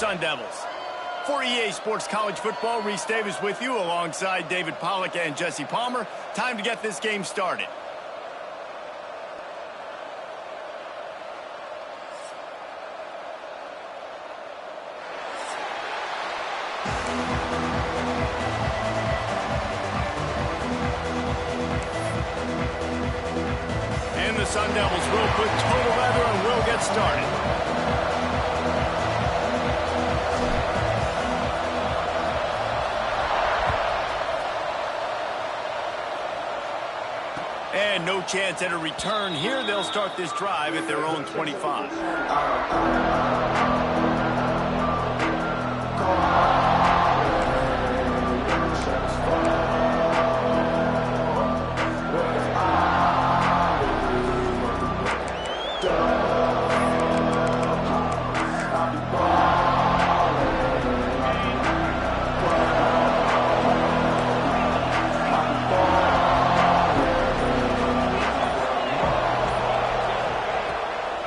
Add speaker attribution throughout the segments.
Speaker 1: Sun Devils. For EA Sports College Football, Reese Davis with you alongside David Pollack and Jesse Palmer. Time to get this game started. And the Sun Devils will put total leather and will get started. And no chance at a return here. They'll start this drive at their own 25.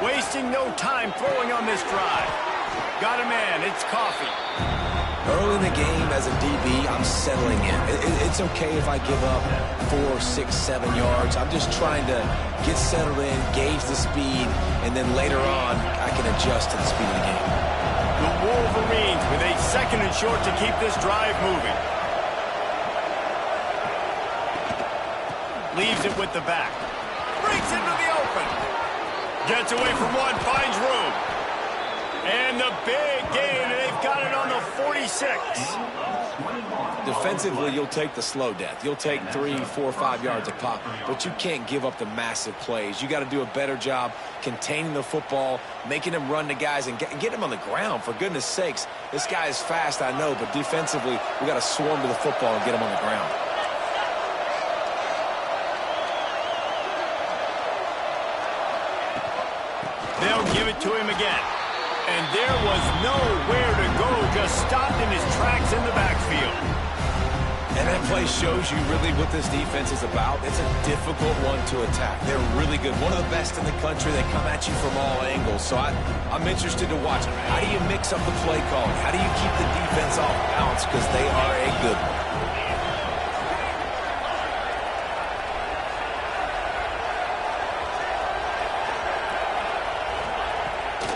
Speaker 1: Wasting no time throwing on this drive. Got a man, it's Coffee.
Speaker 2: Early in the game as a DB, I'm settling in. It's okay if I give up 4, 6, 7 yards. I'm just trying to get settled in, gauge the speed, and then later on, I can adjust to the speed of the game.
Speaker 1: The Wolverines with a second and short to keep this drive moving. Leaves it with the back. Breaks into the open. Gets away from one, finds room. And the big gain, and they've got it on the 46.
Speaker 2: Defensively, you'll take the slow death. You'll take 3, 4, 5 yards a pop, but you can't give up the massive plays. You got to do a better job containing the football, making them run to guys, and get them on the ground. For goodness sakes, this guy is fast, I know, but defensively, we got to swarm to the football and get him on the ground.
Speaker 1: They'll give it to him again. And there was nowhere to go, just stopped in his tracks in the backfield.
Speaker 2: And that play shows you really what this defense is about. It's a difficult one to attack. They're really good. One of the best in the country. They come at you from all angles. So I'm interested to watch them. How do you mix up the play calling? How do you keep the defense off balance? Because they are a good one.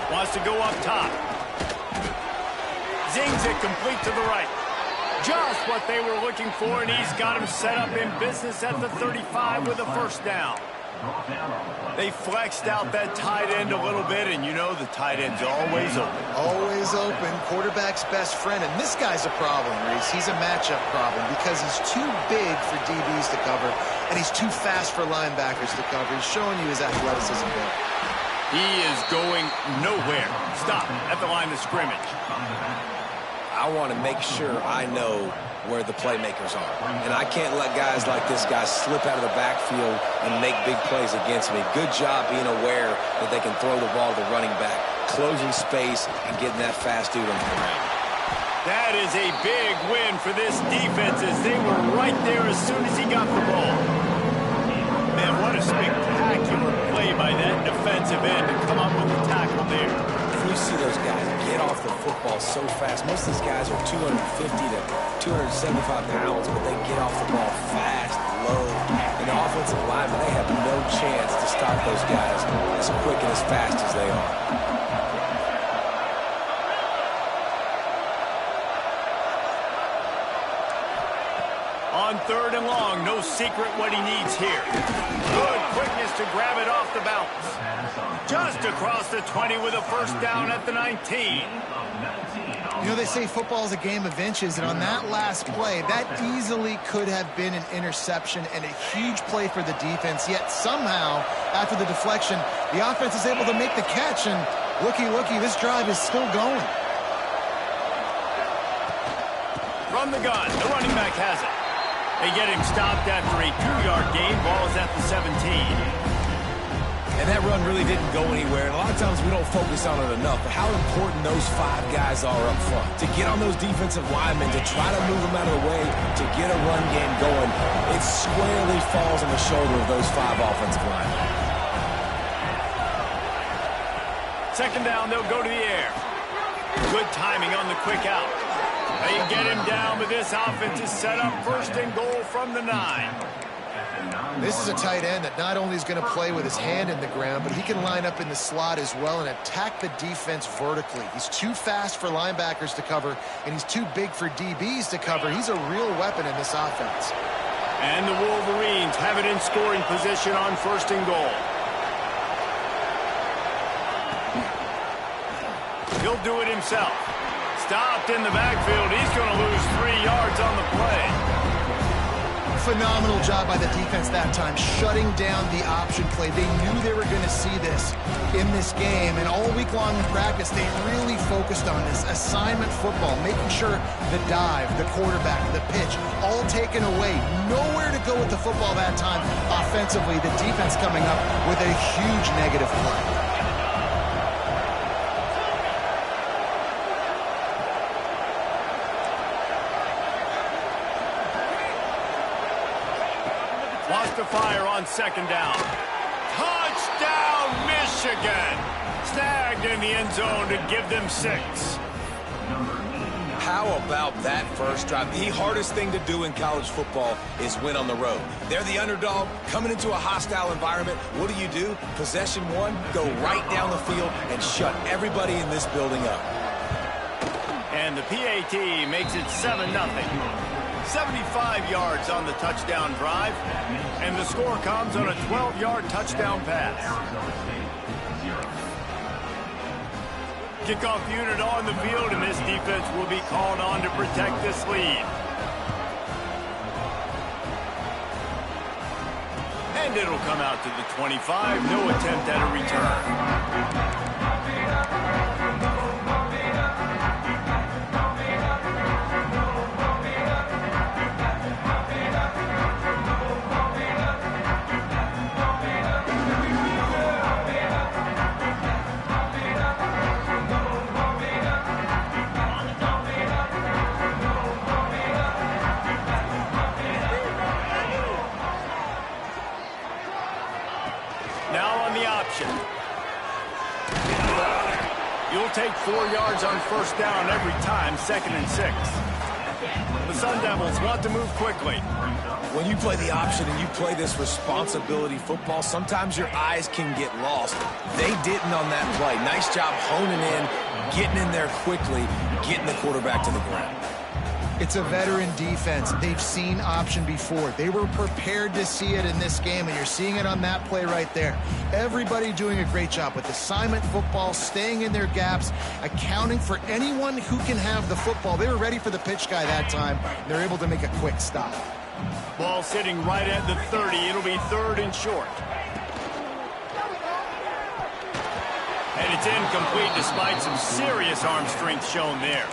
Speaker 1: Wants to go up top. Zings it complete to the right. Just what they were looking for, and he's got him set up in business at the 35 with a first down. They flexed out that tight end a little bit, and you know the tight end's always open.
Speaker 3: Always open. Quarterback's best friend, and this guy's a problem, Reese. He's a matchup problem because he's too big for DBs to cover, and he's too fast for linebackers to cover. He's showing you his athleticism there.
Speaker 1: He is going nowhere. Stop at the line of scrimmage.
Speaker 2: I want to make sure I know where the playmakers are. And I can't let guys like this guy slip out of the backfield and make big plays against me. Good job being aware that they can throw the ball to the running back, closing space, and getting that fast dude on the ground.
Speaker 1: That is a big win for this defense as they were right there as soon as he got the ball. Man, what a spectacular play by that defensive end to come up with the tackle there.
Speaker 2: You see those guys get off the football so fast. Most of these guys are 250 to 275 pounds, but they get off the ball fast, low. And the offensive linemen, they have no chance to stop those guys as quick and as fast as they are.
Speaker 1: On third and long, no secret what he needs here. Good quickness to grab it off the bounce. Just across the 20 with a first down at the 19.
Speaker 3: You know, they say football is a game of inches, and on that last play, that easily could have been an interception and a huge play for the defense, yet somehow, after the deflection, the offense is able to make the catch, and looky, this drive is still going.
Speaker 1: From the gun, the running back has it. They get him stopped after a 2-yard gain. Ball is at the 17.
Speaker 2: And that run really didn't go anywhere. And a lot of times we don't focus on it enough. But how important those 5 guys are up front. To get on those defensive linemen, to try to move them out of the way, to get a run game going, it squarely falls on the shoulder of those 5 offensive linemen.
Speaker 1: Second down, they'll go to the air. Good timing on the quick out. They get him down, but this offense is set up 1st and goal from the 9.
Speaker 3: This is a tight end that not only is going to play with his hand in the ground, but he can line up in the slot as well and attack the defense vertically. He's too fast for linebackers to cover, and he's too big for DBs to cover. He's a real weapon in this offense.
Speaker 1: And the Wolverines have it in scoring position on 1st and goal. He'll do it himself. Stopped in the backfield. He's going to lose 3 yards on the play.
Speaker 3: Phenomenal job by the defense that time, shutting down the option play. They knew they were going to see this in this game, and all week long in practice, they really focused on this assignment football, making sure the dive, the quarterback, the pitch, all taken away. Nowhere to go with the football that time offensively. The defense coming up with a huge negative play.
Speaker 1: Wants to fire on 2nd down. Touchdown, Michigan! Snagged in the end zone to give them 6.
Speaker 2: How about that first drive? The hardest thing to do in college football is win on the road. They're the underdog coming into a hostile environment. What do? Possession 1, go right down the field and shut everybody in this building up.
Speaker 1: And the PAT makes it 7-0. 75 yards on the touchdown drive, and the score comes on a 12-yard touchdown pass. Kickoff unit on the field, and this defense will be called on to protect this lead. And it'll come out to the 25. No attempt at a return. You'll take 4 yards on 1st down every time, 2nd and 6. The Sun Devils want to move quickly.
Speaker 2: When you play the option and you play this responsibility football, sometimes your eyes can get lost. They didn't on that play. Nice job honing in, getting in there quickly, getting the quarterback to the ground.
Speaker 3: It's a veteran defense. They've seen option before. They were prepared to see it in this game, and you're seeing it on that play right there. Everybody doing a great job with assignment football, staying in their gaps, accounting for anyone who can have the football. They were ready for the pitch guy that time. They're able to make a quick stop.
Speaker 1: Ball sitting right at the 30. It'll be 3rd and short. And it's incomplete despite some serious arm strength shown there.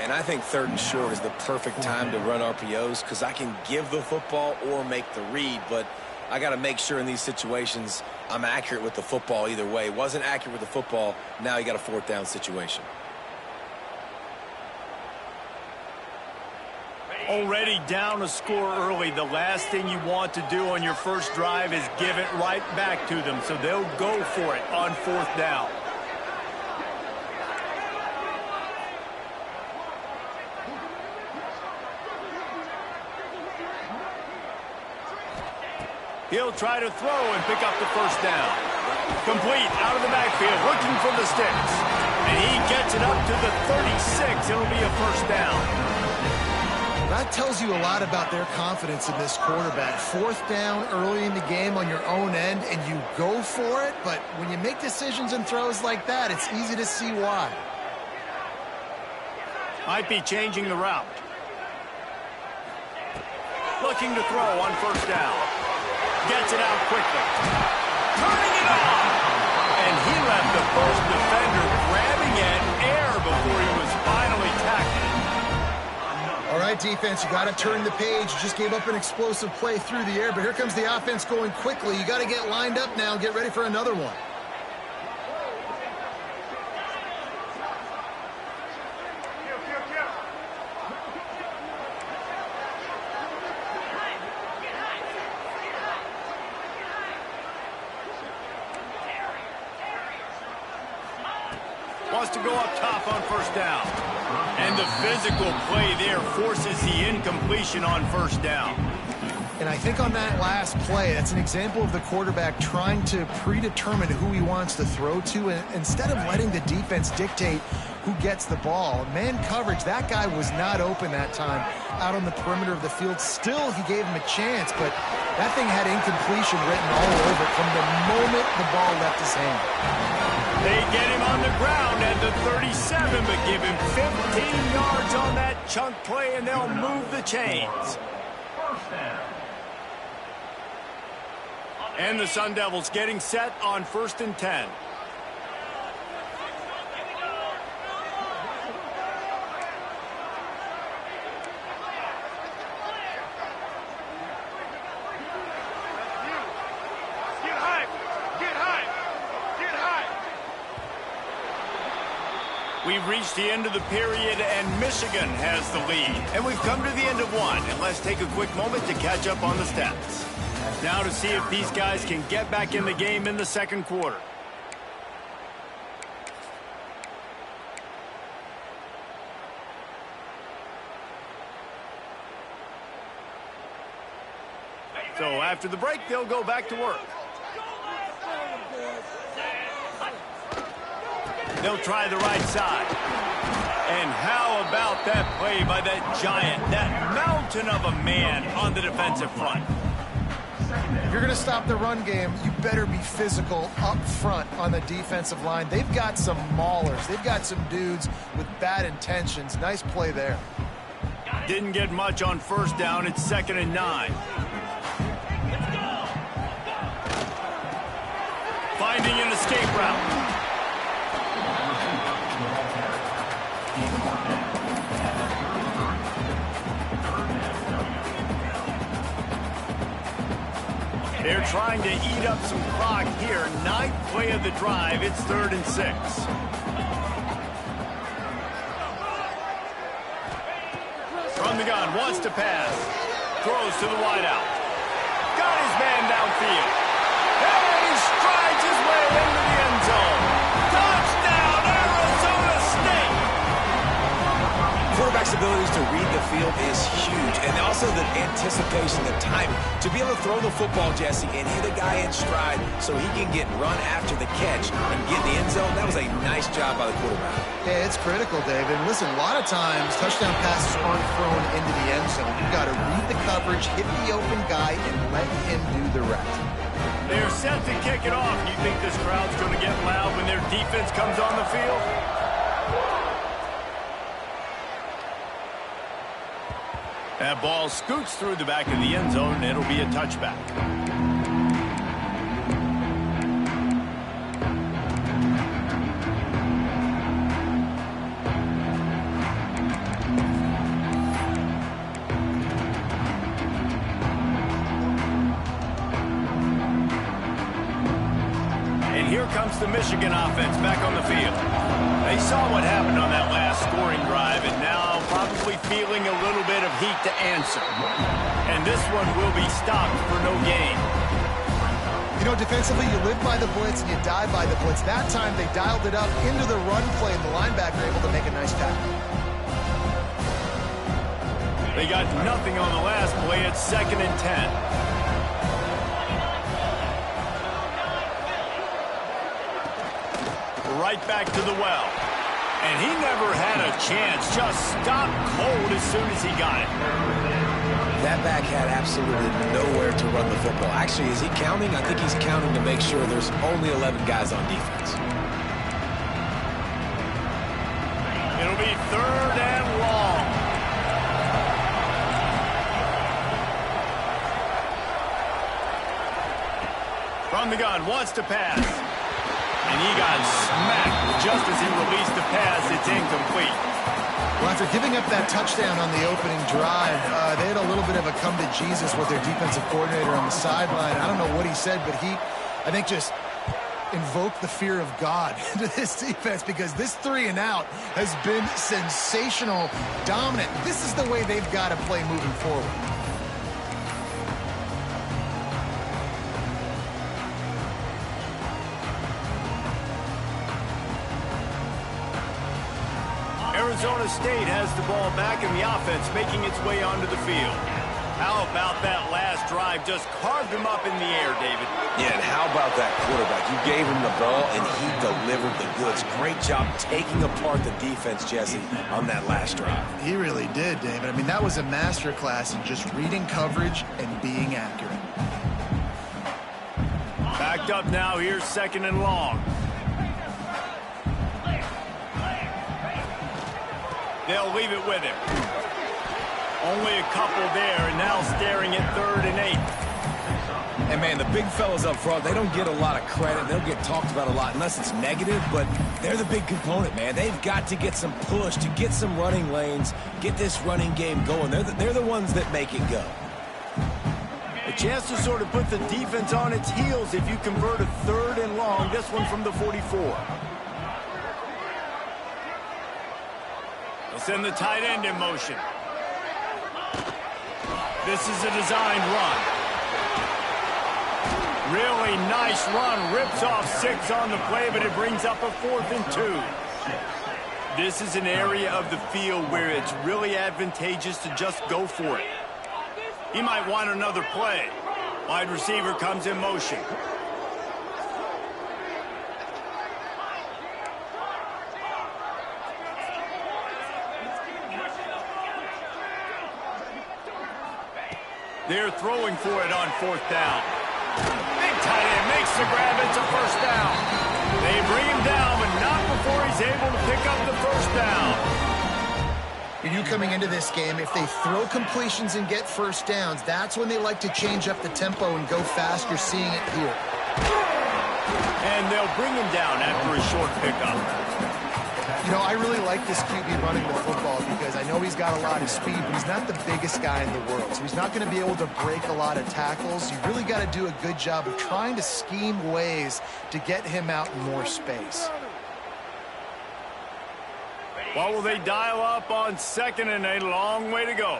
Speaker 2: And I think 3rd and short is the perfect time to run RPOs because I can give the football or make the read, but I got to make sure in these situations I'm accurate with the football either way. Wasn't accurate with the football, now you got a 4th down situation.
Speaker 1: Already down a score early. The last thing you want to do on your first drive is give it right back to them, so they'll go for it on 4th down. He'll try to throw and pick up the 1st down. Complete out of the backfield, looking for the sticks. And he gets it up to the 36. It'll be a 1st down.
Speaker 3: That tells you a lot about their confidence in this quarterback. 4th down early in the game on your own end, and you go for it, but when you make decisions and throws like that, it's easy to see why.
Speaker 1: Might be changing the route. Looking to throw on 1st down. Gets it out quickly. Turning it on! And he left the first defender grabbing at air before he was finally tackled.
Speaker 3: All right, defense, you got to turn the page. You just gave up an explosive play through the air, but here comes the offense going quickly. You got to get lined up now and get ready for another one.
Speaker 1: wants to go up top on first down. And the physical play there forces the incompletion on first down.
Speaker 3: And I think on that last play, that's an example of the quarterback trying to predetermine who he wants to throw to, and instead of letting the defense dictate who gets the ball. Man coverage, that guy was not open that time out on the perimeter of the field. Still, he gave him a chance, but that thing had incompletion written all over it from the moment the ball left his hand.
Speaker 1: They get him on the ground at the 37, but give him 15 yards on that chunk play, and they'll move the chains. And the Sun Devils getting set on 1st and 10. We've reached the end of the period, and Michigan has the lead. And we've come to the end of one, and let's take a quick moment to catch up on the stats. Now to see if these guys can get back in the game in the second quarter. So after the break, they'll go back to work. They'll try the right side. And how about that play by that giant, that mountain of a man on the defensive front?
Speaker 3: If you're going to stop the run game, you better be physical up front on the defensive line. They've got some maulers. They've got some dudes with bad intentions. Nice play there.
Speaker 1: Didn't get much on first down. It's 2nd and 9. Finding an escape route. They're trying to eat up some clock here. 9th play of the drive. It's 3rd and 6. From the gun, wants to pass. Throws to the wideout. Got his man downfield. And he strides his way into the end zone. Touchdown, Arizona State!
Speaker 2: Quarterback's abilities to read the field is huge, and also the anticipation, the timing. To be able to throw the football, Jesse, and hit a guy in stride so he can get run after the catch and get in the end zone, that was a nice job by the quarterback.
Speaker 3: Yeah, it's critical, David. Listen, a lot of times touchdown passes aren't thrown into the end zone. You've got to read the coverage, hit the open guy, and let him do the rest.
Speaker 1: They're set to kick it off. You think this crowd's going to get loud when their defense comes on the field? That ball scoots through the back of the end zone, and it'll be a touchback. And here comes the Michigan offense back on the field. They saw what happened on that last scoring drive, and now probably feeling a little bit of heat to answer. And this one will be stopped for no gain.
Speaker 3: You know, defensively, you live by the blitz and you die by the blitz. That time, they dialed it up into the run play, and the linebacker able to make a nice tackle.
Speaker 1: They got nothing on the last play. It's 2nd and 10. Right back to the well. And he never had a chance. Just stopped cold as soon as he got it.
Speaker 2: That back had absolutely nowhere to run the football. Actually, is he counting? I think he's counting to make sure there's only 11 guys on defense.
Speaker 1: It'll be 3rd and long. From the gun, wants to pass. And he got smacked just as he released the pass. It's incomplete.
Speaker 3: Well, after giving up that touchdown on the opening drive, they had a little bit of a come to Jesus with their defensive coordinator on the sideline. I don't know what he said, but he, I think, just invoked the fear of God into this defense, because this 3 and out has been sensational, dominant. This is the way they've got to play moving forward.
Speaker 1: Arizona State has the ball back in the offense, making its way onto the field. How about that last drive? Just carved him up in the air, David.
Speaker 2: Yeah, and how about that quarterback? You gave him the ball, and he delivered the goods. Great job taking apart the defense, Jesse, on that last drive.
Speaker 3: He really did, David. I mean, that was a masterclass in just reading coverage and being accurate.
Speaker 1: Backed up now. Here's 2nd and long. They'll leave it with him. Only a couple there, and now staring at 3rd and 8.
Speaker 2: And, man, the big fellas up front, they don't get a lot of credit. They'll get talked about a lot unless it's negative, but they're the big component, man. They've got to get some push, to get some running lanes, get this running game going. They're the ones that make it go.
Speaker 1: A chance to sort of put the defense on its heels if you convert a 3rd and long, this one from the 44. They'll send the tight end in motion. This is a designed run. Really nice run. Rips off 6 on the play, but it brings up a 4th and 2. This is an area of the field where it's really advantageous to just go for it. He might want another play. Wide receiver comes in motion. They're throwing for it on 4th down. Big tight end makes the grab. It's a 1st down. They bring him down, but not before he's able to pick up the 1st down.
Speaker 3: You knew coming into this game, if they throw completions and get 1st downs, that's when they like to change up the tempo and go fast. You're seeing it here.
Speaker 1: And they'll bring him down after a short pickup.
Speaker 3: You know, I really like this QB running the football because I know he's got a lot of speed, but he's not the biggest guy in the world. So he's not going to be able to break a lot of tackles. You really got to do a good job of trying to scheme ways to get him out in more space.
Speaker 1: What will they dial up on 2nd and 8? A long way to go.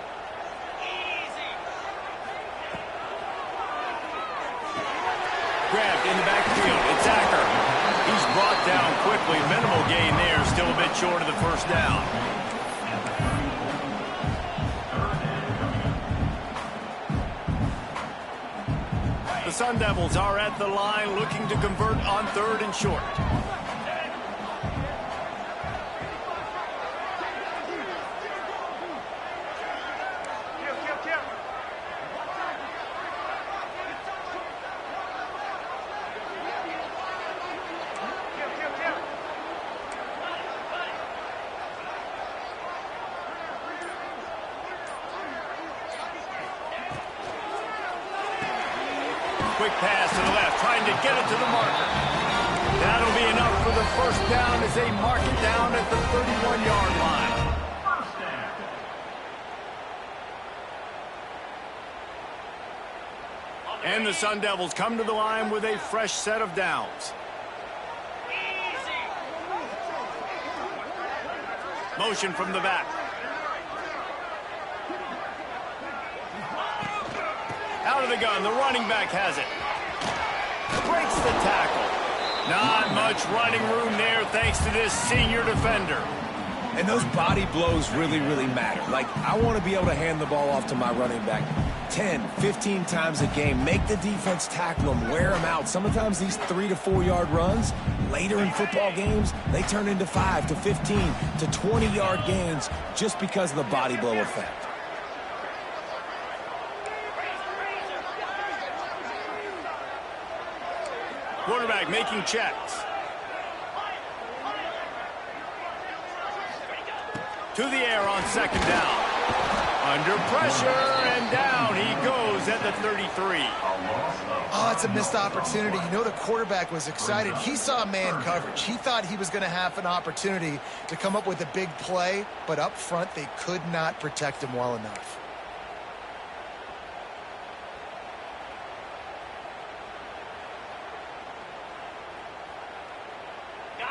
Speaker 1: Grabbed in the backfield. It's Acker. He's brought down quickly. Minimal gain there. Still a bit short of the 1st down. The Sun Devils are at the line looking to convert on 3rd and short. Quick pass to the left, trying to get it to the marker. That'll be enough for the 1st down as they mark it down at the 31-yard line. And the Sun Devils come to the line with a fresh set of downs. Motion from the back. Out of the gun, the running back has it. Breaks the tackle. Not much running room there thanks to this senior defender.
Speaker 2: And those body blows really, really matter. Like, I want to be able to hand the ball off to my running back 10, 15 times a game. Make the defense tackle them, wear them out. Sometimes these 3 to 4 yard runs, later in football games, they turn into 5 to 15 to 20-yard gains just because of the body blow effect.
Speaker 1: Quarterback making checks. To the air on 2nd down. Under pressure, and down he goes at the 33.
Speaker 3: Oh, it's a missed opportunity. You know, the quarterback was excited. He saw man coverage. He thought he was going to have an opportunity to come up with a big play, but up front they could not protect him well enough.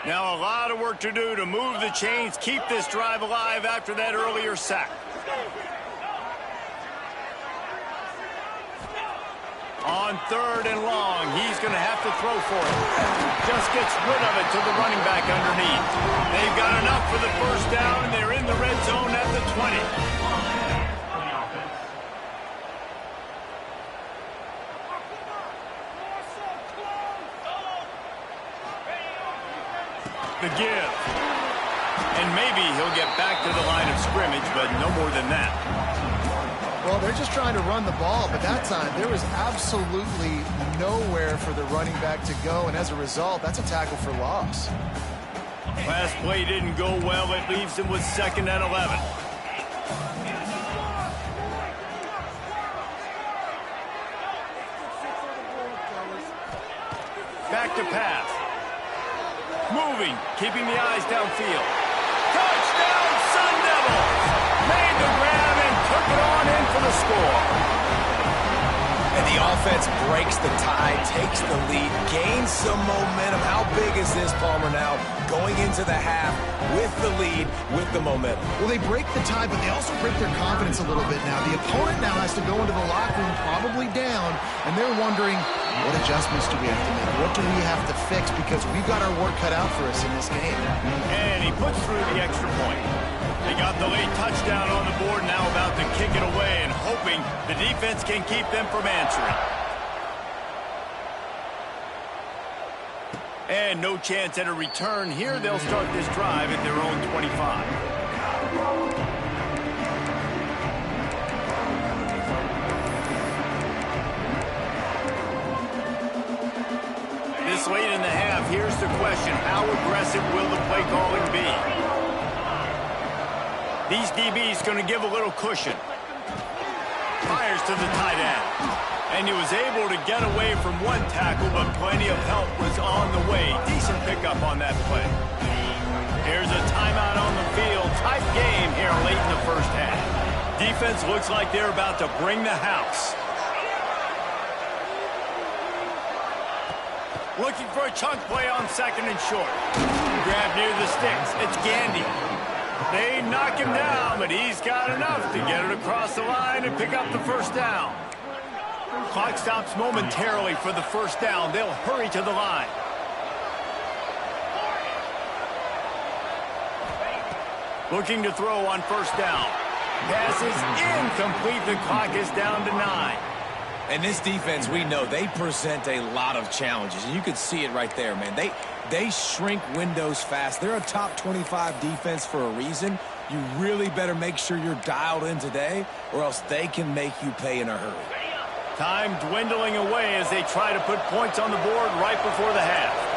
Speaker 1: Now a lot of work to do to move the chains, keep this drive alive after that earlier sack. On 3rd and long, he's going to have to throw for it. Just gets rid of it to the running back underneath. They've got enough for the first down, and they're in the red zone at the 20. The give. And maybe he'll get back to the line of scrimmage, but no more than that.
Speaker 3: Well, they're just trying to run the ball, but that time there was absolutely nowhere for the running back to go, and as a result, that's a tackle for loss.
Speaker 1: Last play didn't go well. It leaves him with 2nd and 11. Back to pass. Moving, keeping the eyes downfield. Touchdown, Sun Devils! Made the grab and took it on in for the score.
Speaker 2: And the offense breaks the tie, takes the lead, gains some momentum. How big is this, Palmer, now? Going into the half with the lead, with the momentum.
Speaker 3: Well, they break the tie, but they also break their confidence a little bit now. The opponent now has to go into the locker room probably down, and they're wondering, what adjustments do we have to make? What do we have to fix? Because we've got our work cut out for us in this game.
Speaker 1: And he puts through the extra point. They got the late touchdown on the board, now about to kick it away and hoping the defense can keep them from answering. And no chance at a return here. They'll start this drive at their own 25. This late in the half, here's the question. How aggressive will the play calling be? These DBs going to give a little cushion. Fires to the tight end. And he was able to get away from one tackle, but plenty of help was on the way. Decent pickup on that play. Here's a timeout on the field. Tight game here late in the first half. Defense looks like they're about to bring the house. Looking for a chunk play on 2nd and short. Grab near the sticks. It's Gandy. They knock him down, but he's got enough to get it across the line and pick up the first down. Clock stops momentarily for the first down. They'll hurry to the line. Looking to throw on first down. Pass is incomplete. The clock is down to 9.
Speaker 2: And this defense, we know, they present a lot of challenges. And you can see it right there, man. They shrink windows fast. They're a top 25 defense for a reason. You really better make sure you're dialed in today, or else they can make you pay in a hurry.
Speaker 1: Time dwindling away as they try to put points on the board right before the half.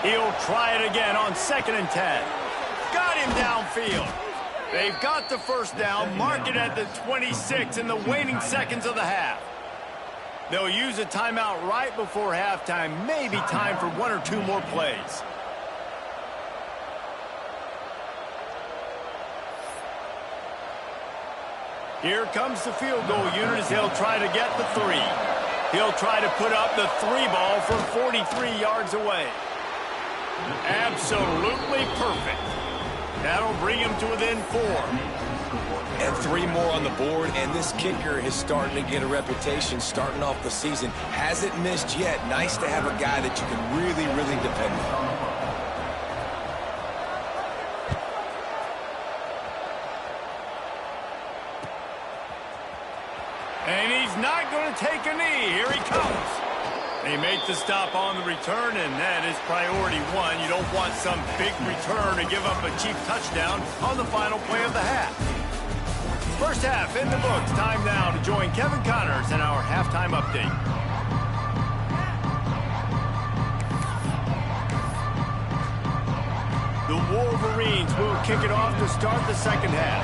Speaker 1: He'll try it again on 2nd and 10. Got him downfield. They've got the first down, mark it at the 26 in the waning seconds of the half. They'll use a timeout right before halftime, maybe time for 1 or 2 more plays. Here comes the field goal unit as they'll try to get the 3. He'll try to put up the 3 ball from 43 yards away. Absolutely perfect. That'll bring him to within 4.
Speaker 2: And 3 more on the board, and this kicker is starting to get a reputation starting off the season. Hasn't missed yet. Nice to have a guy that you can really, really depend on.
Speaker 1: And he's not going to take a knee. Here he comes. They make the stop on the return, and that is priority 1. You don't want some big return to give up a cheap touchdown on the final play of the half. First half in the books. Time now to join Kevin Connors in our halftime update. The Wolverines will kick it off to start the second half.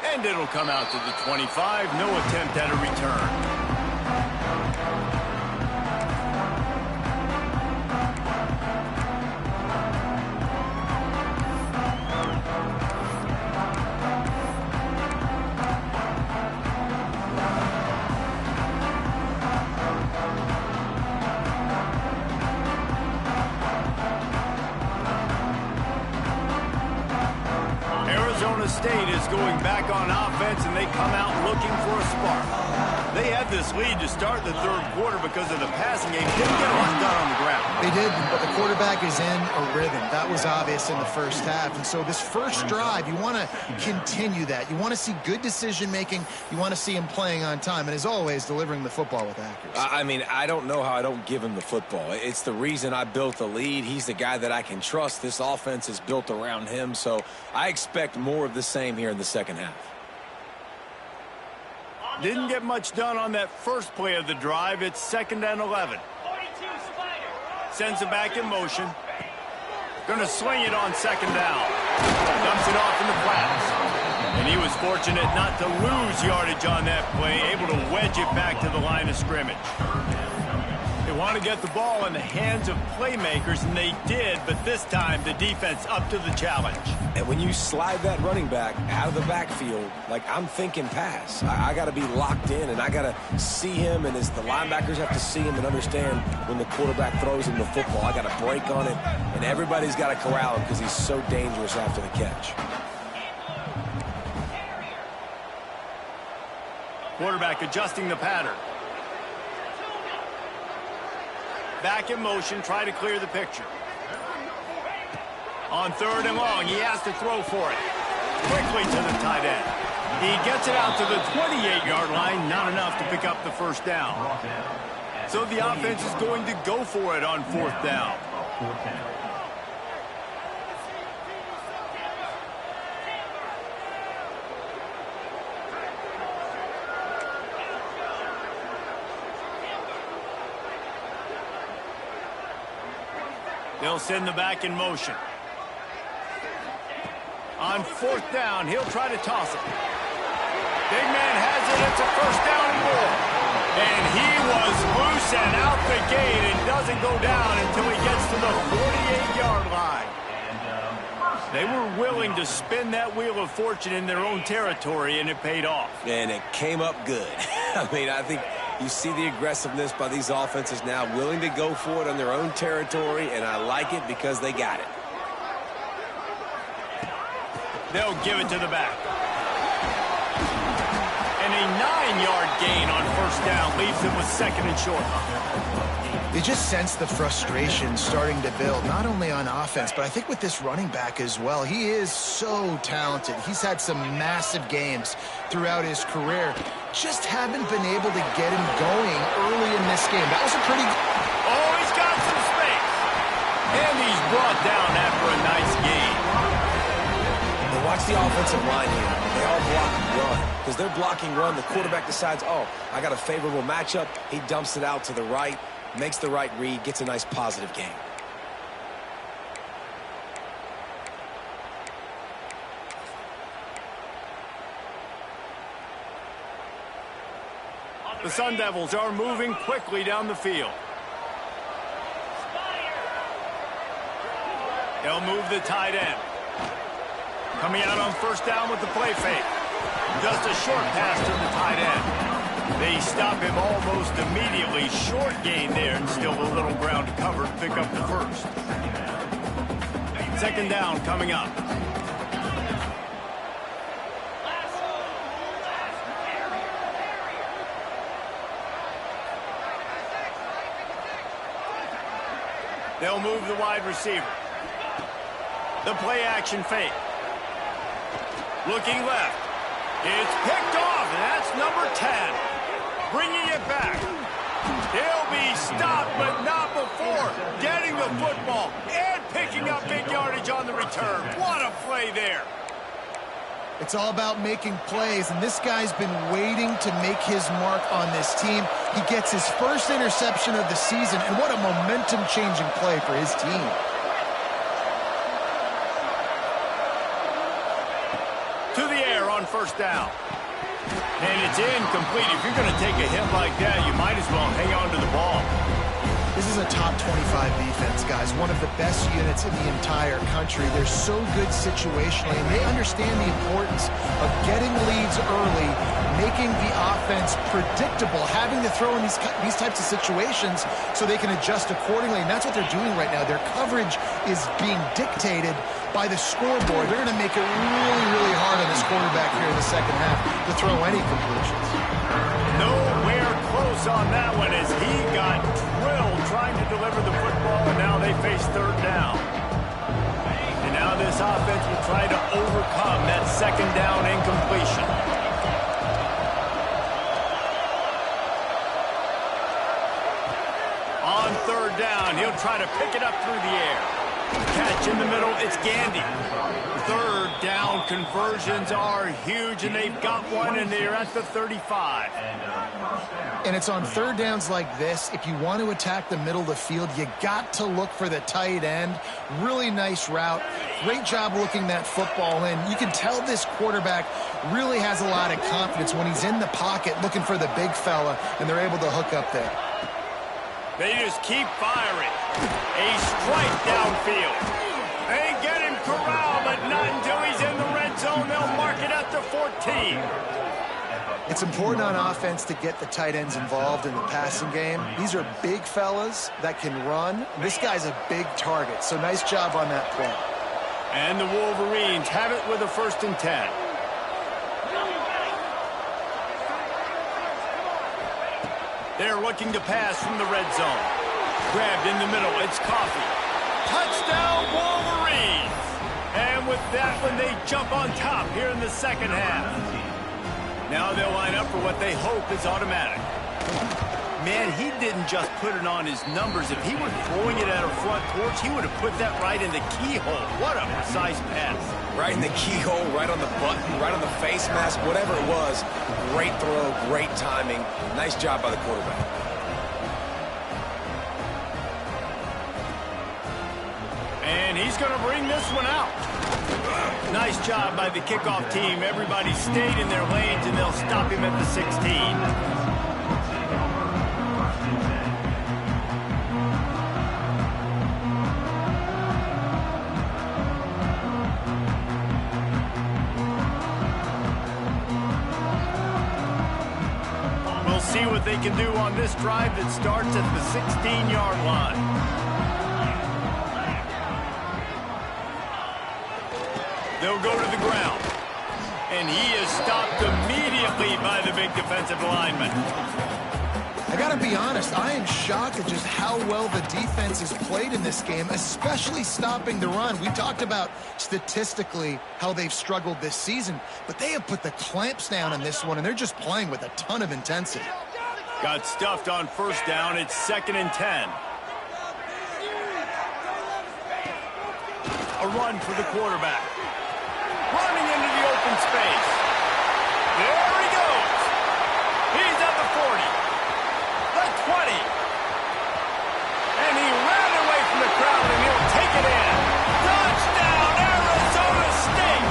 Speaker 1: And it'll come out to the 25. No attempt at a return. Florida State is going back on offense, and they come out looking for a spark. They had this lead to start the third quarter because of the passing game. Didn't get a lot done on the ground.
Speaker 3: They did, but the quarterback is in a rhythm. That was obvious in the first half. And so this first drive, you want to continue that. You want to see good decision-making. You want to see him playing on time. And as always, delivering the football with accuracy.
Speaker 2: I mean, I don't know how I don't give him the football. It's the reason I built the lead. He's the guy that I can trust. This offense is built around him. So I expect more of the same here in the second half.
Speaker 1: Didn't get much done on that first play of the drive. It's 2nd and 11. Sends it back in motion. Going to sling it on 2nd down. Dumps it off in the flats. And he was fortunate not to lose yardage on that play, able to wedge it back to the line of scrimmage. They want to get the ball in the hands of playmakers, and they did, but this time the defense up to the challenge.
Speaker 2: And when you slide that running back out of the backfield, like I'm thinking pass, I got to be locked in, and I got to see him, and as the linebackers have to see him and understand when the quarterback throws him the football, I got to break on it, and everybody's got to corral him because he's so dangerous after the catch.
Speaker 1: Quarterback adjusting the pattern. Back in motion, try to clear the picture. On 3rd and long, he has to throw for it. Quickly to the tight end. He gets it out to the 28-yard line, not enough to pick up the first down. So the offense is going to go for it on 4th down. They'll send the back in motion. On 4th down, he'll try to toss it. Big man has it. It's a 1st down and more. And he was loose and out the gate and doesn't go down until he gets to the 48-yard line. They were willing to spin that wheel of fortune in their own territory, and it paid off.
Speaker 2: And it came up good. I mean, I think you see the aggressiveness by these offenses now, willing to go for it on their own territory, and I like it because they got it.
Speaker 1: They'll give it to the back. And a 9-yard gain on 1st down leaves them with 2nd and short.
Speaker 3: You just sense the frustration starting to build, not only on offense, but I think with this running back as well. He is so talented. He's had some massive games throughout his career. Just haven't been able to get him going early in this game. That was a pretty...
Speaker 1: Oh, he's got some space. And he's brought down after a nice gain.
Speaker 2: And watch the offensive line here. They all block run. Because they're blocking run, the quarterback decides, oh, I got a favorable matchup. He dumps it out to the right. Makes the right read, gets a nice positive gain.
Speaker 1: The Sun Devils are moving quickly down the field. They'll move the tight end. Coming out on 1st down with the play fake. Just a short pass to the tight end. They stop him almost immediately. Short gain there, and still a little ground to cover to pick up the 1st. 2nd down coming up. They'll move the wide receiver. The play action fake. Looking left. It's picked off, and that's number 10. Bringing it back. He'll be stopped, but not before getting the football and picking up big yardage on the return. What a play there.
Speaker 3: It's all about making plays, and this guy's been waiting to make his mark on this team. He gets his first interception of the season, and what a momentum-changing play for his team.
Speaker 1: To the air on 1st down. And it's incomplete. If you're going to take a hit like that, you might as well hang on to the ball.
Speaker 3: This is a top 25 defense, guys. One of the best units in the entire country. They're so good situationally, and they understand the importance of getting leads early, making the offense predictable, having to throw in these types of situations so they can adjust accordingly, and that's what they're doing right now. Their coverage is being dictated by the scoreboard. They're going to make it really, really hard on this quarterback here in the second half to throw any completions.
Speaker 1: Nowhere close on that one as he got drilled trying to deliver the football, and now they face third down. And now this offense will try to overcome that second down incompletion. On third down, he'll try to pick it up through the air. Catch in the middle, it's Gandy. Third down conversions are huge, and they've got one, and they're at the 35.
Speaker 3: And it's on third downs like this, if you want to attack the middle of the field, you got to look for the tight end. Really nice route. Great job looking that football in. You can tell this quarterback really has a lot of confidence when he's in the pocket looking for the big fella, and they're able to hook up there.
Speaker 1: They just keep firing. A strike downfield. They get him corralled, but not until he's in the red zone. They'll mark it at the 14.
Speaker 3: It's important on offense to get the tight ends involved in the passing game. These are big fellas that can run. This guy's a big target, so nice job on that play.
Speaker 1: And the Wolverines have it with a 1st and 10. They're looking to pass from the red zone. Grabbed in the middle, it's Coffee. Touchdown, Wolverines! And with that one, they jump on top here in the second half. Now they'll line up for what they hope is automatic. Man, he didn't just put it on his numbers. If he were throwing it at a front porch, he would have put that right in the keyhole. What a precise pass.
Speaker 2: Right in the keyhole, right on the button, right on the face mask, whatever it was. Great throw, great timing. Nice job by the quarterback.
Speaker 1: And he's going to bring this one out. Nice job by the kickoff team. Everybody stayed in their lanes, and they'll stop him at the 16. See what they can do on this drive that starts at the 16-yard line. They'll go to the ground. And he is stopped immediately by the big defensive lineman.
Speaker 3: I got to be honest, I am shocked at just how well the defense has played in this game, especially stopping the run. We talked about statistically how they've struggled this season, but they have put the clamps down in this one, and they're just playing with a ton of intensity.
Speaker 1: Got stuffed on 1st down. It's 2nd and 10. A run for the quarterback. Running into the open space. There he goes. He's at the 40. The 20. And he ran away from the crowd, and he'll take it in. Touchdown, Arizona State.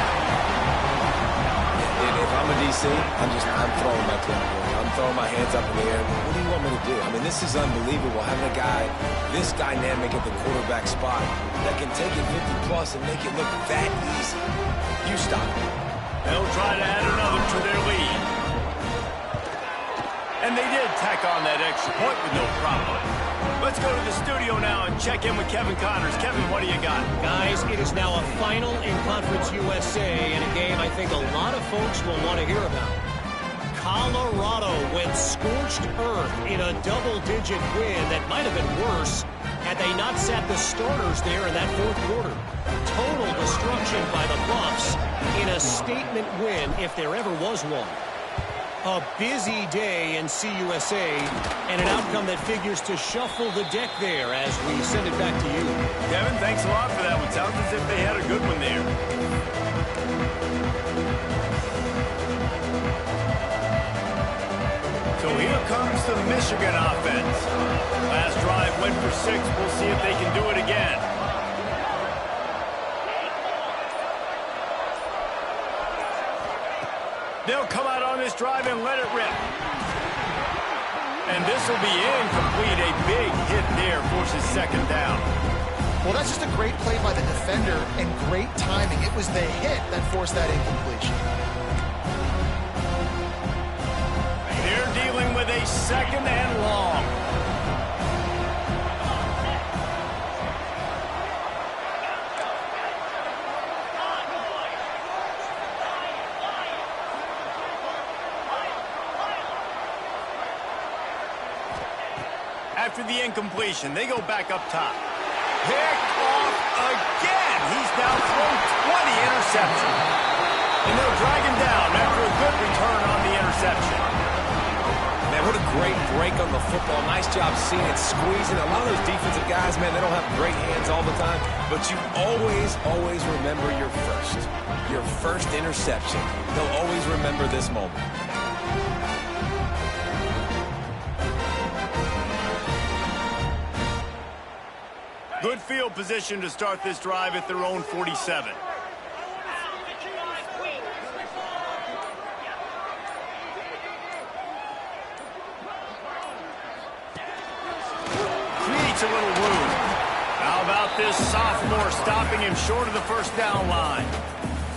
Speaker 2: If I'm a DC, I'm throwing my clipboard. I'm throwing my hands up in the air. What do you want me to do? I mean, this is unbelievable, having a guy this dynamic at the quarterback spot that can take it 50-plus and make it look that easy. You stop it.
Speaker 1: They'll try to add another to their lead. And they did tack on that extra point with no problem. Let's go to the studio now and check in with Kevin Connors. Kevin, what do you got?
Speaker 4: Guys, it is now a final in Conference USA in a game I think a lot of folks will want to hear about. Colorado went scorched earth in a double-digit win that might have been worse had they not sat the starters there in that 4th quarter. Total destruction by the Buffs in a statement win if there ever was one. A busy day in CUSA and an outcome that figures to shuffle the deck there as we send it back to you.
Speaker 1: Kevin, thanks a lot for that one. Sounds as if they had a good one there. So here comes the Michigan offense. Last drive went for 6. We'll see if they can do it again. They'll come out on this drive and let it rip. And this will be incomplete. A big hit there forces second down.
Speaker 3: Well, that's just a great play by the defender and great timing. It was the hit that forced that incompletion.
Speaker 1: They're dealing with a second and long. After the incompletion, they go back up top. Picked off again. He's now thrown 20 interceptions. And they'll drag him down after a good return on the interception.
Speaker 2: Man, what a great break on the football. Nice job seeing it, squeezing. A lot of those defensive guys, man, they don't have great hands all the time. But you always remember your first interception. They'll always remember this moment.
Speaker 1: Good field position to start this drive at their own 47. Creates a little room. How about this sophomore stopping him short of the first down line?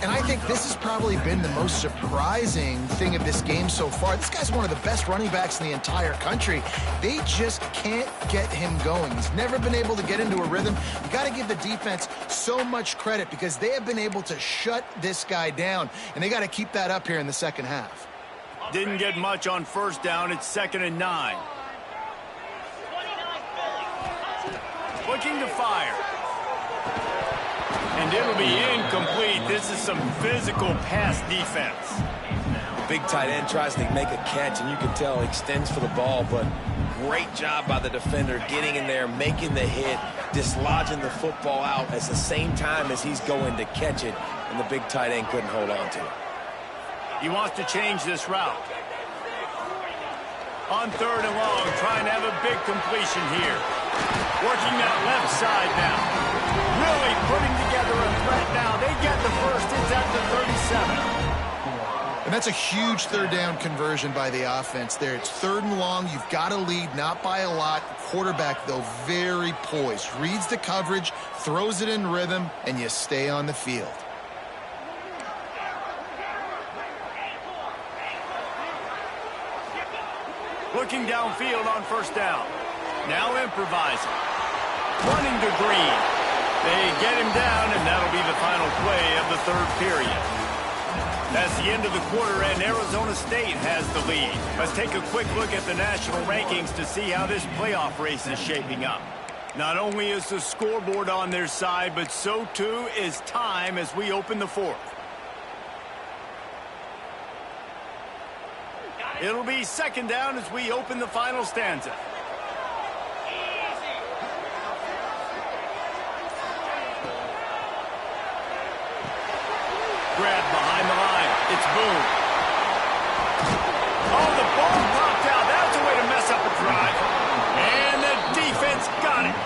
Speaker 3: And I think this has probably been the most surprising thing of this game so far. This guy's one of the best running backs in the entire country. They just can't get him going. He's never been able to get into a rhythm. You got to give the defense so much credit because they have been able to shut this guy down, and they got to keep that up here in the second half.
Speaker 1: Didn't get much on first down. It's 2nd and 9. Looking to fire. And it'll be incomplete. This is some physical pass defense.
Speaker 2: Big tight end tries to make a catch, and you can tell he extends for the ball, but great job by the defender getting in there, making the hit, dislodging the football out at the same time as he's going to catch it, and the big tight end couldn't hold on to it.
Speaker 1: He wants to change this route. On 3rd and long, trying to have a big completion here. Working that left side now. Really putting together a threat now. They get the first. It's at the 37.
Speaker 3: And that's a huge third down conversion by the offense there. It's 3rd and long. You've got to lead, not by a lot. Quarterback, though, very poised. Reads the coverage, throws it in rhythm, and you stay on the field.
Speaker 1: Looking downfield on first down. Now improvising. Running to Green. They get him down, and that'll be the final play of the 3rd period. That's the end of the quarter, and Arizona State has the lead. Let's take a quick look at the national rankings to see how this playoff race is shaping up. Not only is the scoreboard on their side, but so too is time as we open the 4th. It'll be 2nd down as we open the final stanza. Grab behind the line. It's Boone. Oh, the ball popped out. That's a way to mess up a drive. And the defense got it.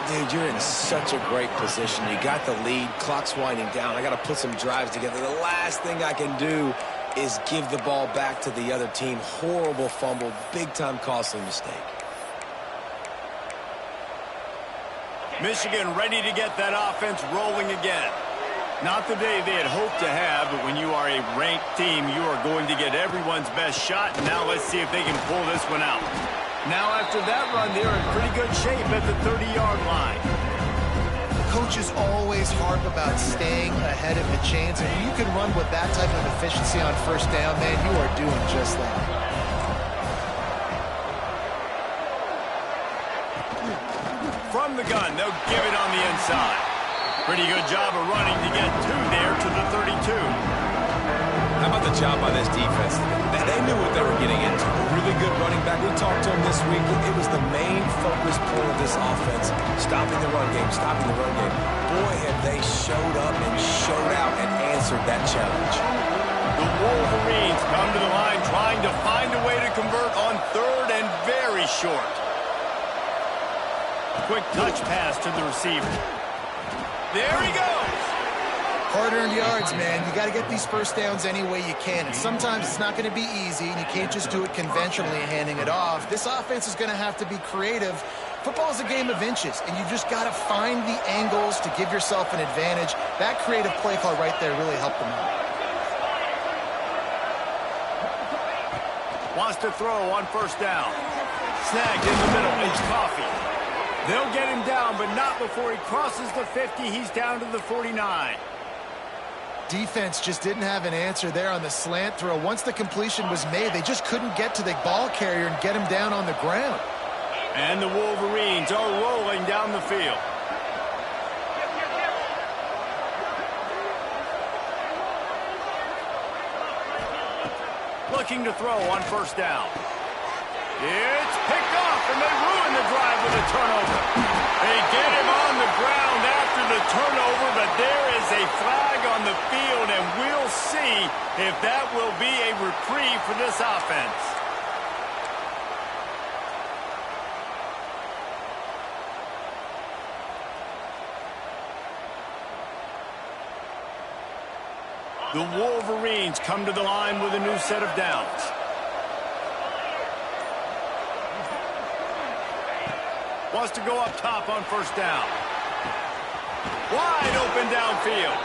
Speaker 2: Dude, you're in such a great position. You got the lead. Clock's winding down. I got to put some drives together. The last thing I can do is give the ball back to the other team. Horrible fumble. Big-time costly mistake.
Speaker 1: Michigan ready to get that offense rolling again. Not the day they had hoped to have, but when you are a ranked team, you are going to get everyone's best shot. And now let's see if they can pull this one out. Now after that run, they're in pretty good shape at the 30-yard line.
Speaker 3: Coaches always harp about staying ahead of the chains, and when you can run with that type of efficiency on first down, man, you are doing just that.
Speaker 1: From the gun, they'll give it on the inside. Pretty good job of running to get 2 there to the 32.
Speaker 2: How about the job by this defense? They knew what they were getting into. A really good running back. We talked to him this week. It was the main focus point of this offense. Stopping the run game, stopping the run game. Boy, have they showed up and showed out and answered that challenge.
Speaker 1: The Wolverines come to the line trying to find a way to convert on 3rd and very short. Quick touch pass to the receiver. There he goes.
Speaker 3: Hard-earned yards, man. You got to get these first downs any way you can. And sometimes it's not going to be easy, and you can't just do it conventionally handing it off. This offense is going to have to be creative. Football is a game of inches, and you just got to find the angles to give yourself an advantage. That creative play call right there really helped them out.
Speaker 1: Wants to throw on first down. Snagged in the middle. It's Coffee. They'll get him down, but not before he crosses the 50. He's down to the 49.
Speaker 3: Defense just didn't have an answer there on the slant throw. Once the completion was made, they just couldn't get to the ball carrier and get him down on the ground.
Speaker 1: And the Wolverines are rolling down the field. Looking to throw on first down. It's picked off, and they ruin the drive with a turnover. They get him on the ground after the turnover, but there is a flag on the field, and we'll see if that will be a reprieve for this offense. The Wolverines come to the line with a new set of downs. Wants to go up top on first down. Wide open downfield.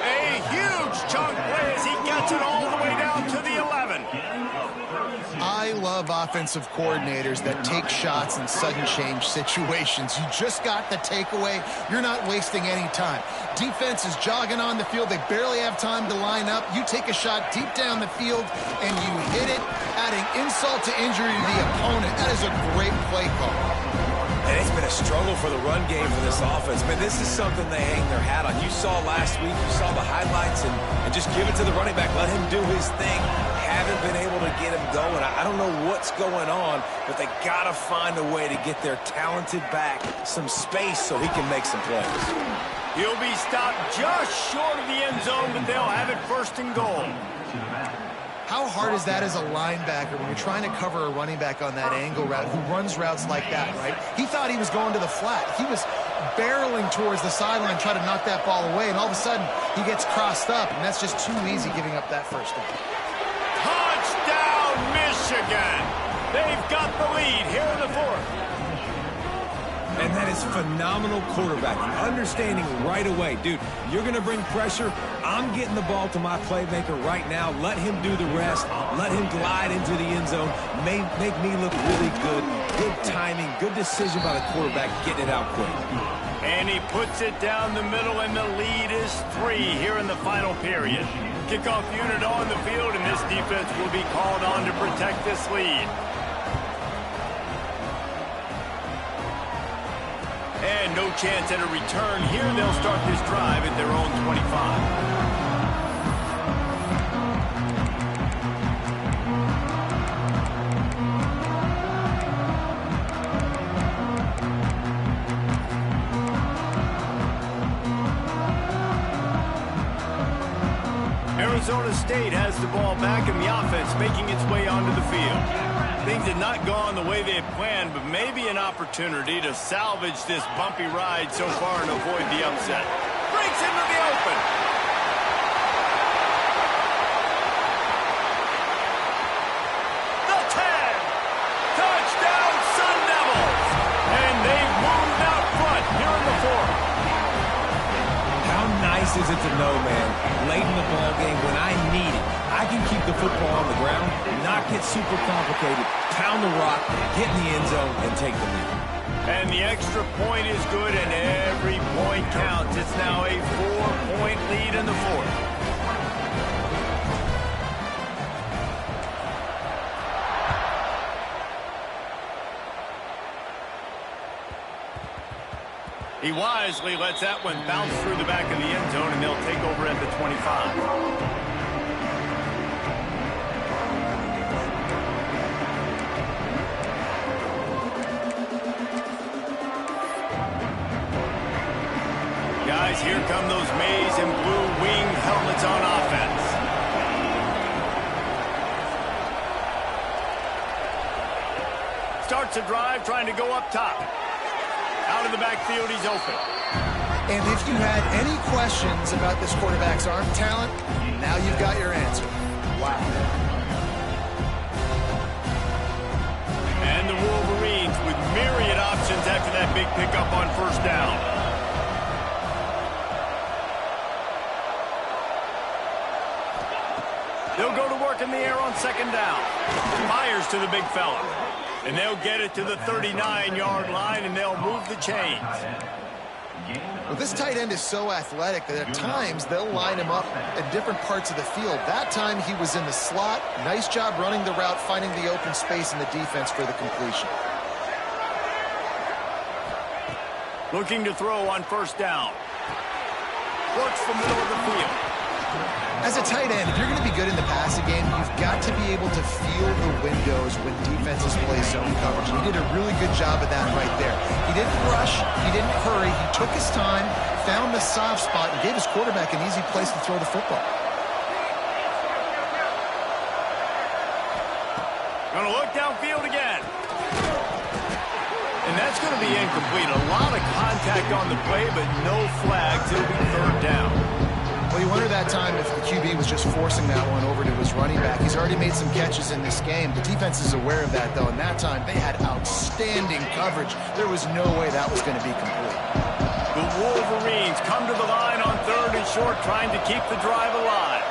Speaker 1: A huge chunk play as he gets it all the way down to the 11.
Speaker 3: I love offensive coordinators that take shots in sudden change situations. You just got the takeaway. You're not wasting any time. Defense is jogging on the field. They barely have time to line up. You take a shot deep down the field, and you hit it, adding insult to injury to the opponent. That is a great play call.
Speaker 2: And it's been a struggle for the run game for this offense. Man, this is something they hang their hat on. You saw last week, you saw the highlights, and just give it to the running back. Let him do his thing. Haven't been able to get him going. I don't know what's going on, but they got to find a way to get their talented back some space so he can make some plays.
Speaker 1: He'll be stopped just short of the end zone, but they'll have it first and goal.
Speaker 3: How hard is that as a linebacker when you're trying to cover a running back on that angle route who runs routes like that, right? He thought he was going to the flat. He was barreling towards the sideline trying to knock that ball away, and all of a sudden he gets crossed up, and that's just too easy giving up that first down.
Speaker 1: Touchdown, Michigan! They've got the lead here in the fourth.
Speaker 2: And that is phenomenal quarterbacking. Understanding right away, dude, you're going to bring pressure. I'm getting the ball to my playmaker right now. Let him do the rest. Let him glide into the end zone. Make me look really good. Good timing. Good decision by the quarterback getting it out quick.
Speaker 1: And he puts it down the middle, and the lead is 3 here in the final period. Kickoff unit on the field, and this defense will be called on to protect this lead. And no chance at a return here. They'll start this drive at their own 25. Arizona State has the ball back, and the offense making its way onto the field. Things had not gone the way they had planned, but maybe an opportunity to salvage this bumpy ride so far and avoid the upset. Breaks into the open. The 10. Touchdown, Sun Devils. And they've moved out front here in the fourth.
Speaker 2: How nice is it to know, man, late in the ball game when I need it, I can keep the football on the ground, not get super complicated, pound the rock, get in the end zone, and take the lead.
Speaker 1: And the extra point is good, and every point counts. It's now a 4-point lead in the fourth. He wisely lets that one bounce through the back of the end zone, and they'll take over at the 25. Guys, here come those maize and blue wing helmets on offense. Starts a drive trying to go up top. Out of the backfield, he's open.
Speaker 3: And if you had any questions about this quarterback's arm talent, now you've got your answer. Wow.
Speaker 1: And the Wolverines with myriad options after that big pickup on first down. They'll go to work in the air on second down. Fires to the big fella. And they'll get it to the 39-yard line, and they'll move the chains.
Speaker 3: Well, this tight end is so athletic that at times they'll line him up at different parts of the field. That time he was in the slot. Nice job running the route, finding the open space in the defense for the completion.
Speaker 1: Looking to throw on first down. Works the middle of the field.
Speaker 3: As a tight end, if you're going to be good in the passing game, you've got to be able to feel the windows when defenses play zone coverage. He did a really good job of that right there. He didn't rush. He didn't hurry. He took his time, found the soft spot, and gave his quarterback an easy place to throw the football.
Speaker 1: Going to look downfield again. And that's going to be incomplete. A lot of contact on the play, but no flags. It'll be third down.
Speaker 3: Well, you wonder that time if the QB was just forcing that one over to his running back. He's already made some catches in this game. The defense is aware of that, though, and that time they had outstanding coverage. There was no way that was going to be complete.
Speaker 1: The Wolverines come to the line on third and short, trying to keep the drive alive.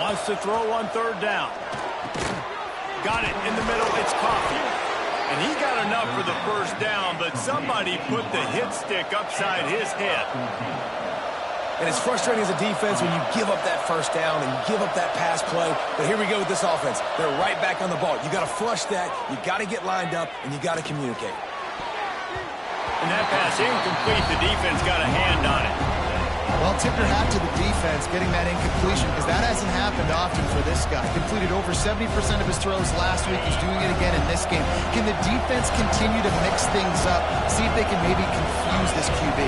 Speaker 1: Wants to throw on third down. Got it in the middle. It's Coffee. And he got enough for the first down, but somebody put the hit stick upside his head.
Speaker 2: And it's frustrating as a defense when you give up that first down and you give up that pass play. But here we go with this offense. They're right back on the ball. You got to flush that. You got to get lined up, and you got to communicate.
Speaker 1: And that pass incomplete. The defense got a hand on it.
Speaker 3: Well, tip your hat to the defense getting that incompletion, because that hasn't happened often for this guy. Completed over 70% of his throws last week. He's doing it again in this game. Can the defense continue to mix things up, see if they can maybe confuse this QB?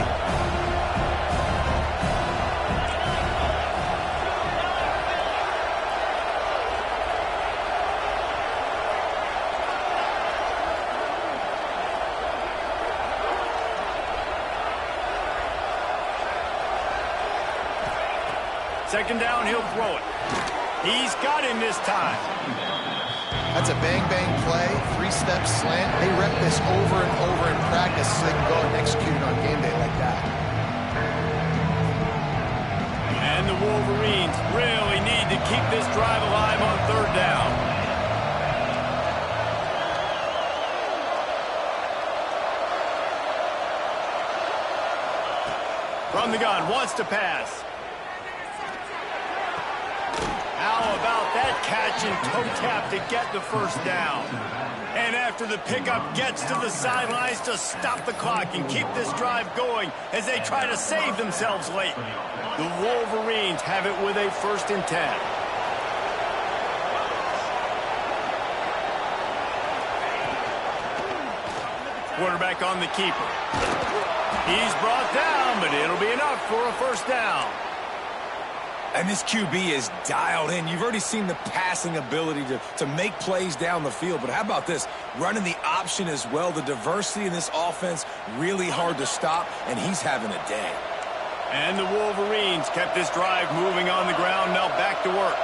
Speaker 1: Second down, he'll throw it. He's got him this time.
Speaker 3: That's a bang-bang play, three-step slant. They rep this over and over in practice so they can go and execute it on game day like that.
Speaker 1: And the Wolverines really need to keep this drive alive on third down. From the gun, wants to pass. How about that catch and toe tap to get the first down? And after the pickup, gets to the sidelines to stop the clock and keep this drive going as they try to save themselves late. The Wolverines have it with a 1st and 10. Quarterback on the keeper. He's brought down, but it'll be enough for a first down.
Speaker 2: And this QB is dialed in. You've already seen the passing ability to make plays down the field. But how about this? Running the option as well. The diversity in this offense, really hard to stop, and he's having a day.
Speaker 1: And the Wolverines kept this drive moving on the ground. Now back to work.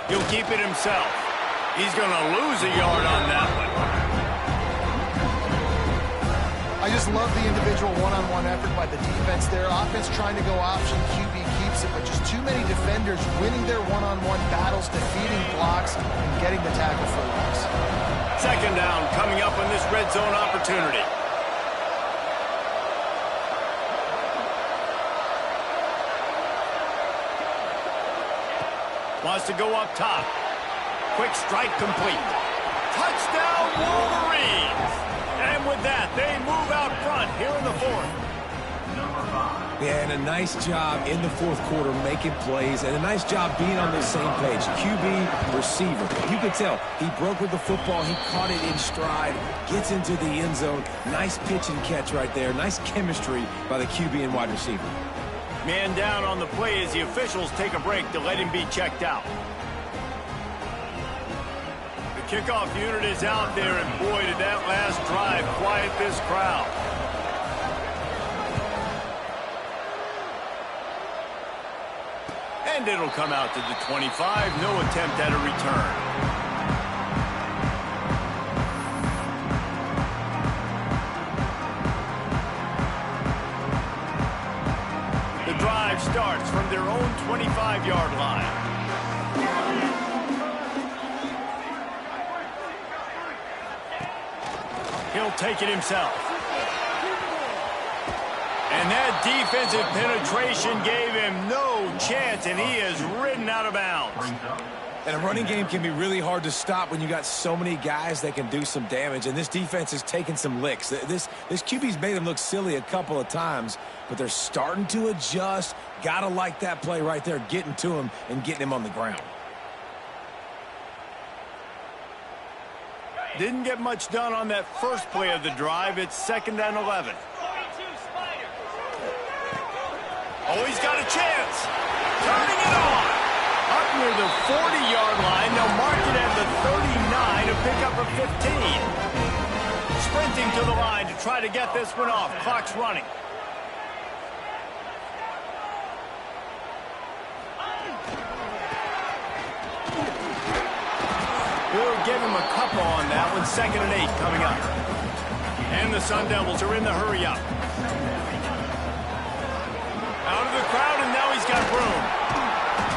Speaker 1: He'll keep it himself. He's going to lose a yard on that one.
Speaker 3: I just love the individual one-on-one effort by the defense there. Offense trying to go option, QB keeps it, but just too many defenders winning their one-on-one battles, defeating blocks, and getting the tackle for loss.
Speaker 1: Second down coming up on this red zone opportunity. Wants to go up top. Quick strike complete. Touchdown Wolverines! And with that, they move out front here in the 4th.
Speaker 2: Yeah, and a nice job in the 4th quarter making plays, and a nice job being on the same page. QB, receiver. You could tell he broke with the football. He caught it in stride, gets into the end zone. Nice pitch and catch right there. Nice chemistry by the QB and wide receiver.
Speaker 1: Man down on the play as the officials take a break to let him be checked out. The kickoff unit is out there, and boy, did that last drive quiet this crowd. And it'll come out to the 25. No attempt at a return. The drive starts from their own 25-yard line. He'll take it himself. And that defensive penetration gave him no chance, and he is ridden out of bounds.
Speaker 2: And a running game can be really hard to stop when you got so many guys that can do some damage, and this defense is taking some licks. This QB's made him look silly a couple of times, but they're starting to adjust. Gotta like that play right there, getting to him and getting him on the ground.
Speaker 1: Didn't get much done on that first play of the drive. It's 2nd and 11. Oh, he's got a chance. Turning it on. Up near the 40-yard line. They'll mark it at the 39 to pick up a 15. Sprinting to the line to try to get this one off. Clock's running. We'll give him a couple on that one. 2nd and 8 coming up. And the Sun Devils are in the hurry up. Out of the crowd, and now he's got room.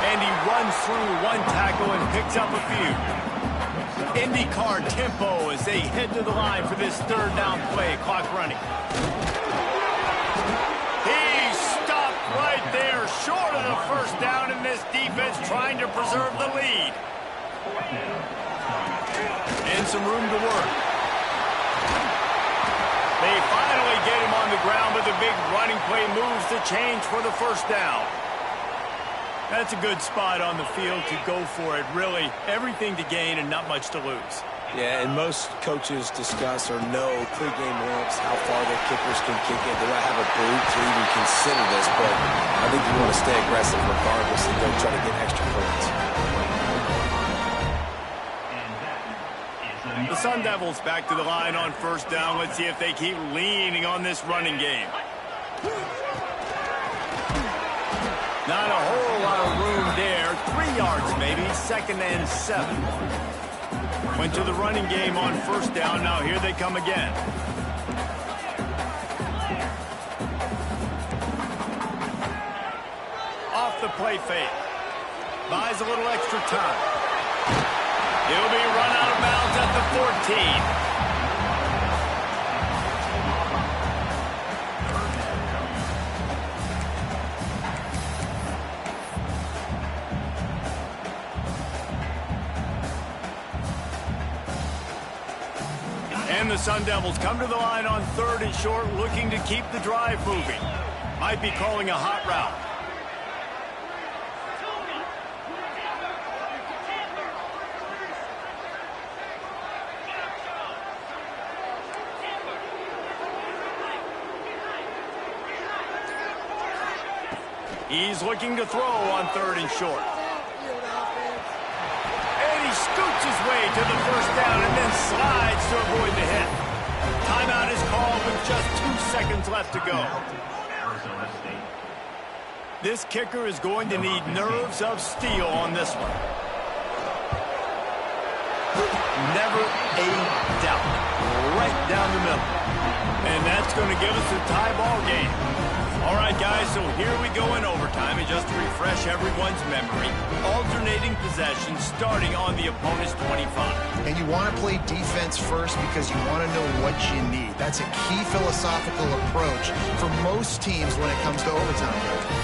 Speaker 1: And he runs through one tackle and picks up a few. IndyCar tempo as they head to the line for this 3rd down play. Clock running. He stopped right there, short of the 1st down, and this defense trying to preserve the lead. And some room to work. They finally get him on the ground, but the big running play moves the change for the 1st down. That's a good spot on the field to go for it. Really, everything to gain and not much to lose.
Speaker 2: Yeah, and most coaches discuss or know pregame warm-ups, how far their kickers can kick it. They don't have a boot to even consider this, but I think you want to stay aggressive regardless and don't try to get extra points.
Speaker 1: The Sun Devils back to the line on 1st down. Let's see if they keep leaning on this running game. Not a whole lot of room there. 3 yards maybe. 2nd and 7. Went to the running game on 1st down. Now here they come again. Off the play fake. Buys a little extra time. He'll be run out of bounds at the 14. And the Sun Devils come to the line on 3rd and short, looking to keep the drive moving. Might be calling a hot route. He's looking to throw on 3rd and short. And he scoots his way to the 1st down and then slides to avoid the hit. Timeout is called with just 2 seconds left to go. This kicker is going to need nerves of steel on this one. Never a doubt. Right down the middle. And that's going to give us a tie ball game. All right, guys, so here we go in overtime. And just to refresh everyone's memory, alternating possession starting on the opponent's 25.
Speaker 3: And you want to play defense first because you want to know what you need. That's a key philosophical approach for most teams when it comes to overtime.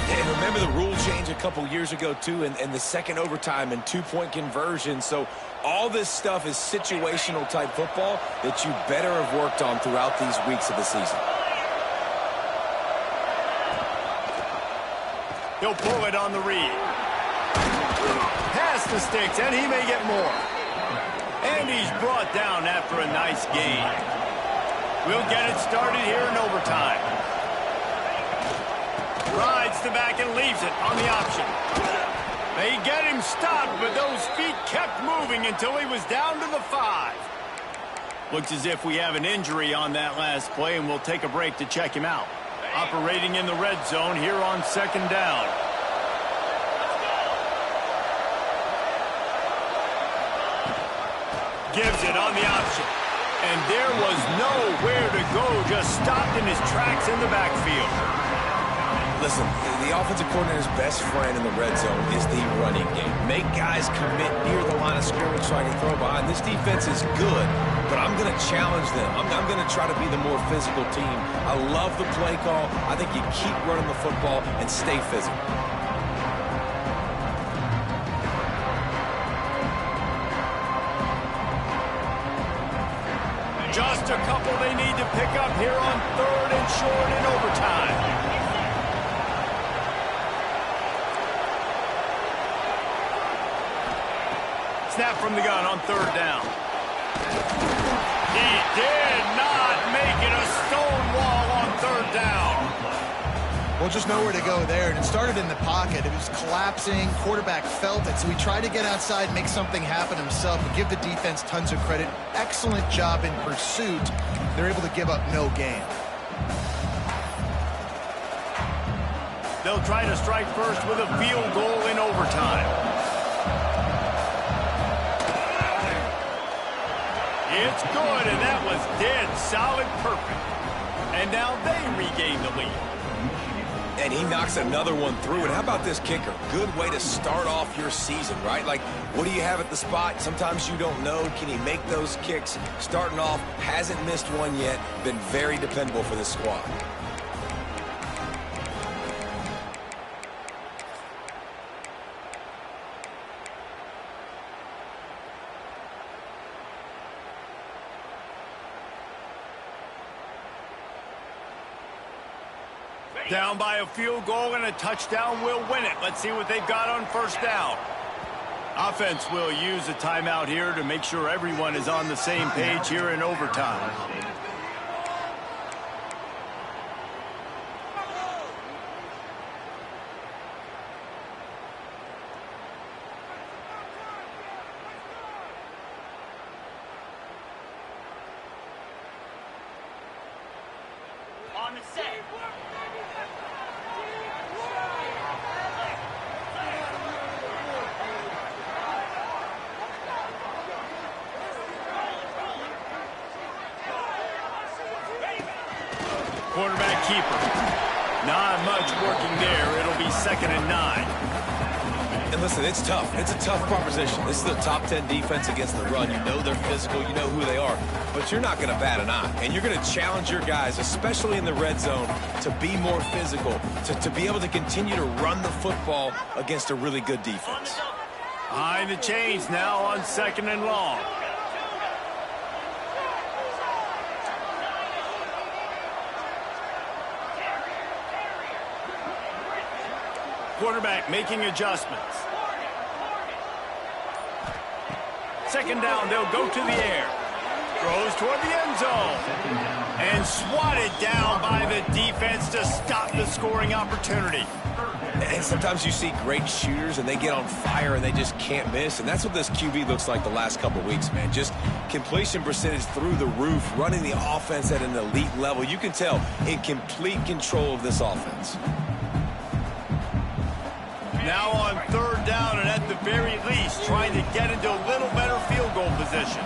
Speaker 2: And remember the rule change a couple years ago, too, and the second overtime and two-point conversion. So all this stuff is situational type football that you better have worked on throughout these weeks of the season.
Speaker 1: He'll pull it on the read. Pass the sticks, and he may get more. And he's brought down after a nice gain. We'll get it started here in overtime. Rides gets the back and leaves it on the option. They get him stopped, but those feet kept moving until he was down to the 5. Looks as if we have an injury on that last play, and we'll take a break to check him out. Operating in the red zone here on 2nd down. Gives it on the option. And there was nowhere to go, just stopped in his tracks in the backfield.
Speaker 2: Listen, the offensive coordinator's best friend in the red zone is the running game. Make guys commit near the line of scrimmage so I can throw behind. This defense is good, but I'm going to challenge them. I'm going to try to be the more physical team. I love the play call. I think you keep running the football and stay physical.
Speaker 1: Just a couple they need to pick up here on 3rd and short in overtime. Snap from the gun on 3rd down. He did not make it a stone wall on 3rd down.
Speaker 3: Well, just nowhere to go there. And it started in the pocket. It was collapsing. Quarterback felt it. So he tried to get outside, make something happen himself, and give the defense tons of credit. Excellent job in pursuit. They're able to give up no gain.
Speaker 1: They'll try to strike first with a field goal in overtime. It's good, and that was dead solid perfect. And now they regain the lead.
Speaker 2: And he knocks another one through. And how about this kicker? Good way to start off your season, right? Like, what do you have at the spot? Sometimes you don't know. Can he make those kicks? Starting off, hasn't missed one yet. Been very dependable for this squad.
Speaker 1: Down by a field goal and a touchdown will win it. Let's see what they've got on 1st down. Offense will use a timeout here to make sure everyone is on the same page here in overtime.
Speaker 5: On the set.
Speaker 1: Quarterback keeper. Not much working there. It'll be 2nd and 9.
Speaker 2: And listen, it's tough. It's a tough proposition. This is the top 10 defense against the run. You know they're physical. You know who they are. But you're not going to bat an eye. And you're going to challenge your guys, especially in the red zone, to be more physical, to be able to continue to run the football against a really good defense.
Speaker 1: Behind the chains now on 2nd and long. Quarterback making adjustments. 2nd down, they'll go to the air. Throws toward the end zone. And swatted down by the defense to stop the scoring opportunity.
Speaker 2: And sometimes you see great shooters and they get on fire and they just can't miss. And that's what this QB looks like the last couple of weeks, man. Just completion percentage through the roof, running the offense at an elite level. You can tell in complete control of this offense.
Speaker 1: Now on 3rd down, and at the very least, trying to get into a little better field goal position.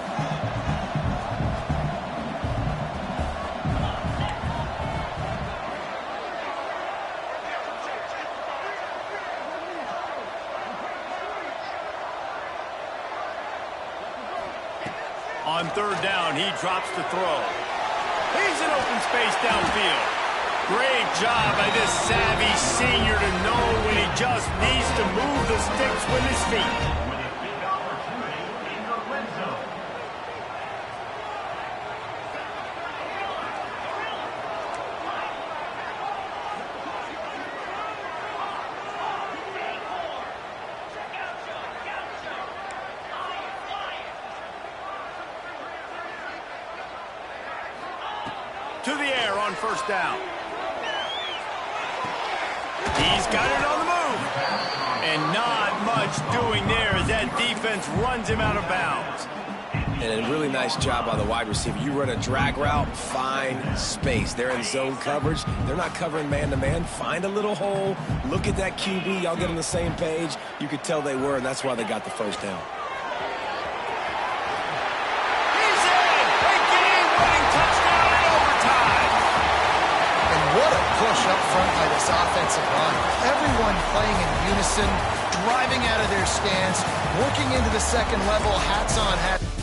Speaker 1: On 3rd down, he drops to throw. He's in open space downfield. Great job by this savvy senior to know when he just needs to move the sticks with his feet. To the air on 1st down. He's got it on the move. And not much doing there as that defense runs him out of bounds.
Speaker 2: And a really nice job by the wide receiver. You run a drag route, find space. They're in zone coverage. They're not covering man-to-man. Find a little hole. Look at that QB. Y'all get on the same page. You could tell they were, and that's why they got the first down.
Speaker 1: He's in! A game-winning touchdown in overtime!
Speaker 3: And what a push up front by this offensive line. Everyone playing in unison, driving out of their stance, working into the second level, hats on, hats.